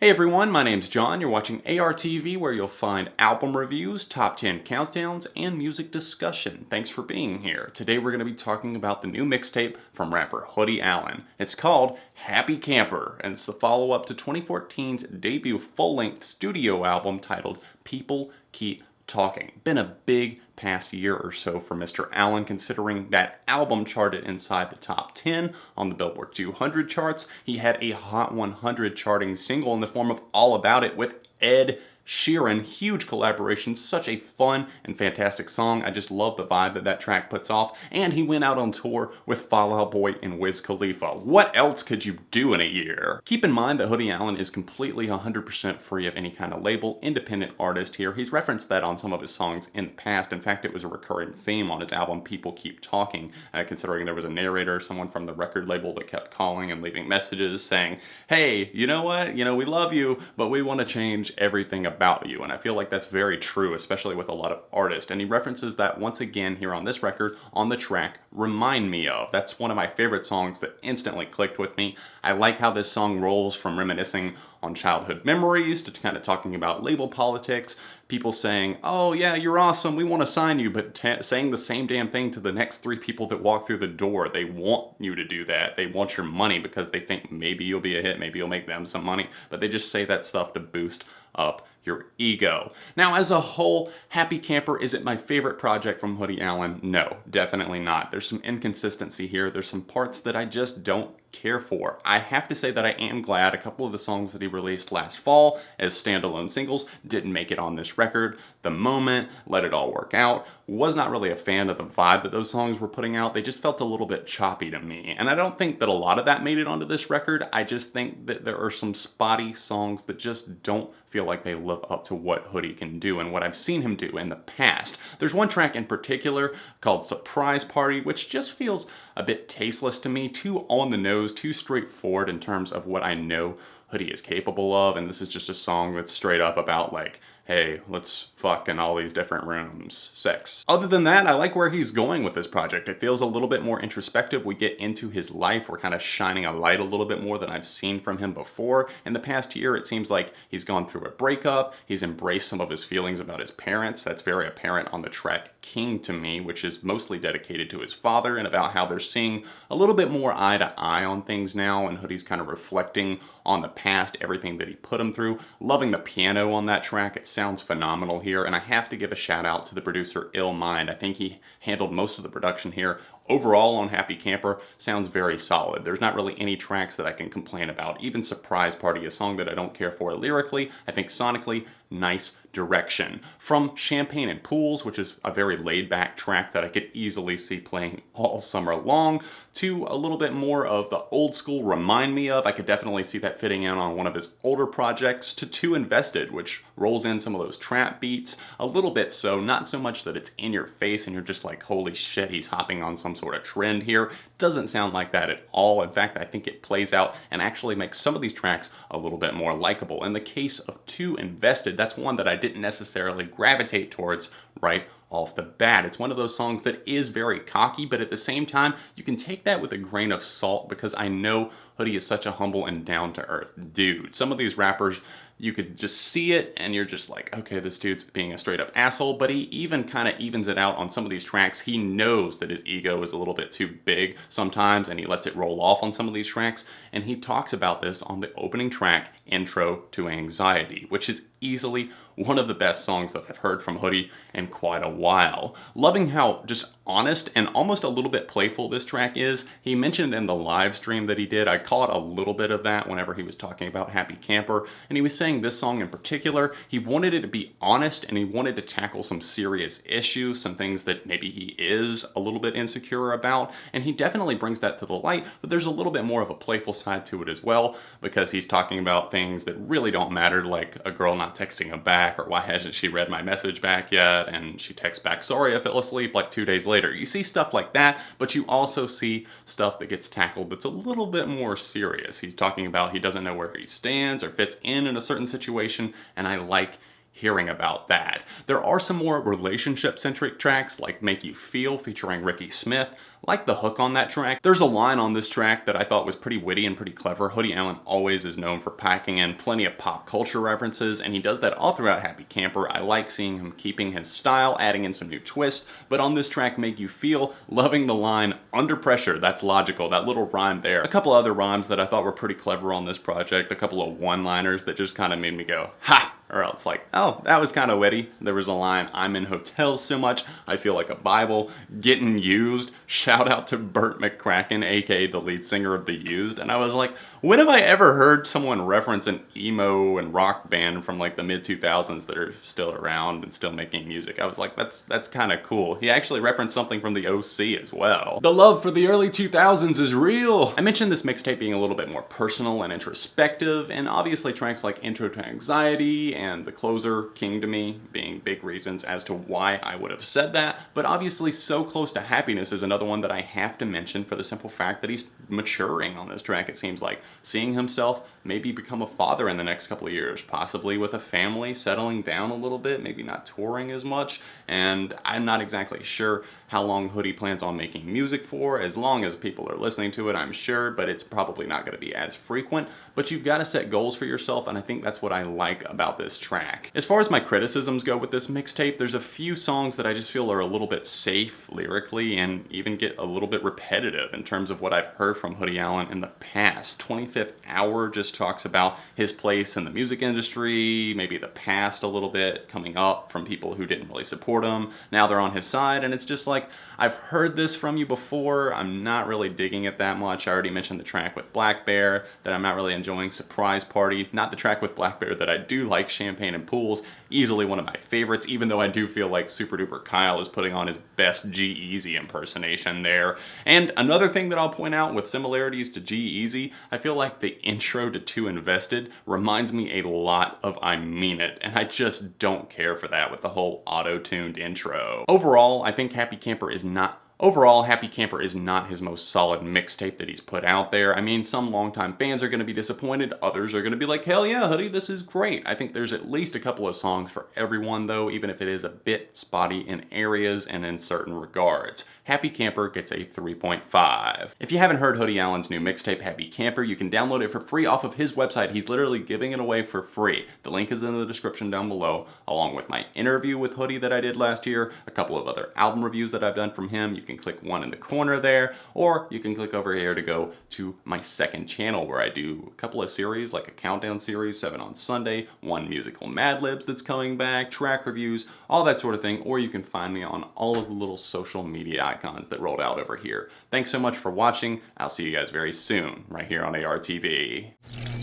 Hey everyone, my name's John. You're watching ARTV, where you'll find album reviews, top 10 countdowns, and music discussion. Thanks for being here. Today we're going to be talking about the new mixtape from rapper Hoodie Allen. It's called Happy Camper, and it's the follow-up to 2014's debut full-length studio album titled People Keep Talking. Been a big past year or so for Mr. Allen, considering that album charted inside the top 10 on the Billboard 200 charts. He had a Hot 100 charting single in the form of All About It with Ed Sheeran. Huge collaboration, such a fun and fantastic song. I just love the vibe that that track puts off. And he went out on tour with Fall Out Boy and Wiz Khalifa. What else could you do in a year? Keep in mind that Hoodie Allen is completely 100% free of any kind of label, independent artist here. He's referenced that on some of his songs in the past. In fact, it was a recurring theme on his album People Keep Talking, considering there was a narrator, someone from the record label that kept calling and leaving messages saying, hey, you know what? We love you, but we want to change everything about you. And I feel like that's very true, especially with a lot of artists. And he references that once again here on this record on the track Remind Me Of. That's one of my favorite songs that instantly clicked with me. I like how this song rolls from reminiscing on childhood memories to kind of talking about label politics, people saying, oh yeah, you're awesome, we want to sign you, but saying the same damn thing to the next three people that walk through the door. They want you to do that. They want your money because they think maybe you'll be a hit, maybe you'll make them some money, but they just say that stuff to boost up your ego. Now, as a whole, Happy Camper, is it my favorite project from Hoodie Allen? No, definitely not. There's some inconsistency here. There's some parts that I just don't care for. I have to say that I am glad a couple of the songs that he released last fall as standalone singles didn't make it on this record. The Moment, Let It All Work Out, was not really a fan of the vibe that those songs were putting out. They just felt a little bit choppy to me. And I don't think that a lot of that made it onto this record. I just think that there are some spotty songs that just don't feel like they live up to what Hoodie can do and what I've seen him do in the past. There's one track in particular called Surprise Party, which just feels a bit tasteless to me, too on the nose, too straightforward in terms of what I know Hoodie is capable of, and this is just a song that's straight up about like, hey, let's fuck in all these different rooms, sex. Other than that, I like where he's going with this project. It feels a little bit more introspective. We get into his life. We're kind of shining a light a little bit more than I've seen from him before. In the past year, it seems like he's gone through a breakup. He's embraced some of his feelings about his parents. That's very apparent on the track King to Me, which is mostly dedicated to his father and about how they're seeing a little bit more eye to eye on things now, and Hoodie's kind of reflecting on the past, everything that he put him through. Loving the piano on that track. It sounds phenomenal here, and I have to give a shout out to the producer Ill Mind. I think he handled most of the production here. Overall on Happy Camper, sounds very solid. There's not really any tracks that I can complain about. Even Surprise Party, a song that I don't care for lyrically, I think sonically, nice direction. From Champagne and Pools, which is a very laid-back track that I could easily see playing all summer long, to a little bit more of the old school Remind Me Of. I could definitely see that fitting in on one of his older projects, to Too Invested, which rolls in some of those trap beats, a little bit so, not so much that it's in your face and you're just like, holy shit, he's hopping on some sort of trend here. Doesn't sound like that at all. In fact, I think it plays out and actually makes some of these tracks a little bit more likable. In the case of Too Invested, that's one that I didn't necessarily gravitate towards right off the bat. It's one of those songs that is very cocky, but at the same time, you can take that with a grain of salt because I know Hoodie is such a humble and down-to-earth dude. Some of these rappers, you could just see it and you're just like, okay, this dude's being a straight up asshole, but he even kind of evens it out on some of these tracks. He knows that his ego is a little bit too big sometimes and he lets it roll off on some of these tracks, and he talks about this on the opening track, Intro to Anxiety, which is easily one of the best songs that I've heard from Hoodie in quite a while. Loving how just honest and almost a little bit playful this track is. He mentioned in the live stream that he did, I caught a little bit of that whenever he was talking about Happy Camper, and he was saying this song in particular, he wanted it to be honest and he wanted to tackle some serious issues, some things that maybe he is a little bit insecure about, and he definitely brings that to the light, but there's a little bit more of a playful side to it as well, because he's talking about things that really don't matter, like a girl not texting him back, or why hasn't she read my message back yet, and she texts back, sorry I fell asleep, like 2 days later. You see stuff like that, but you also see stuff that gets tackled that's a little bit more serious. He's talking about he doesn't know where he stands or fits in a certain situation, and I like hearing about that. There are some more relationship-centric tracks like Make You Feel featuring Ricky Smith. Like the hook on that track. There's a line on this track that I thought was pretty witty and pretty clever. Hoodie Allen always is known for packing in plenty of pop culture references, and he does that all throughout Happy Camper. I like seeing him keeping his style, adding in some new twists, but on this track, Make You Feel, loving the line, under pressure, that's logical, that little rhyme there. A couple other rhymes that I thought were pretty clever on this project, a couple of one-liners that just kind of made me go, ha! Or else like, oh, that was kind of witty. There was a line, I'm in hotels so much, I feel like a Bible, getting used. Shout out to Burt McCracken, aka the lead singer of The Used. And I was like, when have I ever heard someone reference an emo and rock band from like the mid-2000s that are still around and still making music? I was like, that's kind of cool. He actually referenced something from the OC as well. The love for the early 2000s is real. I mentioned this mixtape being a little bit more personal and introspective, and obviously tracks like Intro to Anxiety and The Closer, King to Me, being big reasons as to why I would have said that, but obviously So Close to Happiness is another one that I have to mention for the simple fact that he's maturing on this track, it seems like. Seeing himself maybe become a father in the next couple of years, possibly with a family, settling down a little bit, maybe not touring as much, and I'm not exactly sure how long Hoodie plans on making music for, as long as people are listening to it, I'm sure, but it's probably not going to be as frequent. But you've got to set goals for yourself, and I think that's what I like about this track. As far as my criticisms go with this mixtape, there's a few songs that I just feel are a little bit safe lyrically and even get a little bit repetitive in terms of what I've heard from Hoodie Allen in the past. 25th Hour just talks about his place in the music industry, maybe the past a little bit, coming up from people who didn't really support him. Now they're on his side, and it's just like, I've heard this from you before, I'm not really digging it that much. I already mentioned the track with Black Bear that I'm not really enjoying. Surprise Party, not the track with Black Bear that I do like, Champagne and Pools, easily one of my favorites, even though I do feel like Super Duper Kyle is putting on his best G-Eazy impersonation there. And another thing that I'll point out with similarities to G-Eazy, I feel like the intro to Too Invested reminds me a lot of I Mean It, and I just don't care for that with the whole auto-tuned intro. Overall, I think Happy Camper is not his most solid mixtape that he's put out there. I mean, some longtime fans are going to be disappointed, others are going to be like, hell yeah, Hoodie, this is great. I think there's at least a couple of songs for everyone though, even if it is a bit spotty in areas and in certain regards. Happy Camper gets a 3.5. If you haven't heard Hoodie Allen's new mixtape, Happy Camper, you can download it for free off of his website. He's literally giving it away for free. The link is in the description down below, along with my interview with Hoodie that I did last year, a couple of other album reviews that I've done from him. You can click one in the corner there, or you can click over here to go to my second channel where I do a couple of series, like a countdown series, 7 on Sunday, one musical Mad Libs that's coming back, track reviews, all that sort of thing, or you can find me on all of the little social media icons that rolled out over here. Thanks so much for watching. I'll see you guys very soon, right here on ARTV.